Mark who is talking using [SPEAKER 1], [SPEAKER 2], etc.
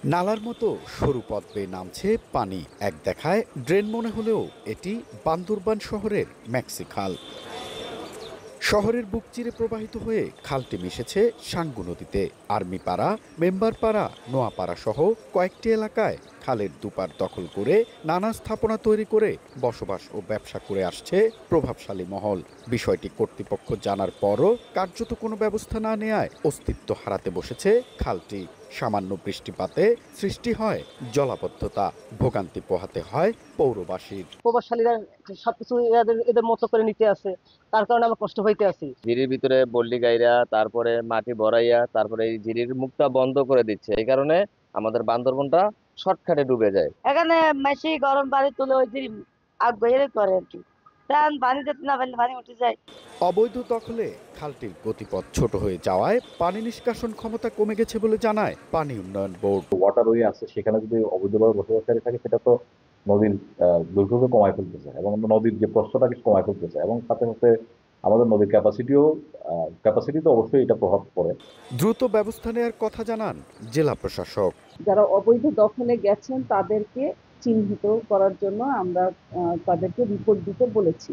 [SPEAKER 1] নালার মতো সরু পথ বেয়ে নামছে পানি। এক দেখায় ড্রেন মনে হলেও এটি বান্দরবান শহরের ম্যাক্সি খাল। শহরের বুক চিরে প্রবাহিত হয়ে খালটি মিশেছে সাঙ্গু নদীতে। আর্মিপাড়া, মেম্বারপাড়া, নোয়াপাড়া সহ কয়েকটি এলাকায় খালের দুপার দখল করে নানা স্থাপনা তৈরি করে বসবাস ও ব্যবসা করে আসছে প্রভাবশালী মহল। বিষয়টি কর্তৃপক্ষ জানার পরও কার্যত কোনো ব্যবস্থা না নেয়ায় অস্তিত্ব হারাতে বসেছে খালটি। সামান্য বৃষ্টিপাতে সৃষ্টি হয় জলাবদ্ধতা, ভোগান্তি পোহাতে হয় পৌরবাসীর।
[SPEAKER 2] প্রভাবশালীরা সবকিছু এদের মতো করে নিতে আছে, তার কারণে আমরা কষ্ট হইতে আছি।
[SPEAKER 3] ঝিরির ভিতরে বল্লি গাইরা, তারপরে মাটি ভরাইয়া, তারপরে এই ঝিরির মুখটা বন্ধ করে দিচ্ছে। এই কারণে আমাদের বান্দরবনটা শর্টকাটে ডুবে যায়।
[SPEAKER 2] এখানে মেশি গরম পানি তুলে ওই যে আগ বের করে আর কি, কারণ পানি যেতে না পারলে পানি উঠে যায়।
[SPEAKER 1] অবৈধ দখলে খালটির গতিপথ ছোট হয়ে যাওয়ায় পানি নিষ্কাশন ক্ষমতা কমে গেছে বলে জানায় পানি উন্নয়ন বোর্ড।
[SPEAKER 4] ওয়াটারওয়ে আছে, সেখানে যদি অবৈধভাবে বসবাসকারী থাকে সেটা তো নদীর দৈর্ঘ্যকে কমায় ফেলতেছে এবং নদীর যে প্রস্থটাকে কমায় ফেলতেছে, এবং সাথে সাথে আমাদের নদীর ক্যাপাসিটি তো অবশ্যই এটা প্রভাব পড়ে।
[SPEAKER 1] দ্রুত ব্যবস্থা নেয়ার কথা জানান জেলা প্রশাসক।
[SPEAKER 5] যারা অবৈধ দখলে গেছেন তাদেরকে চিহ্নিত করার জন্য আমরা তাদেরকে রিপোর্ট দিতে বলেছি।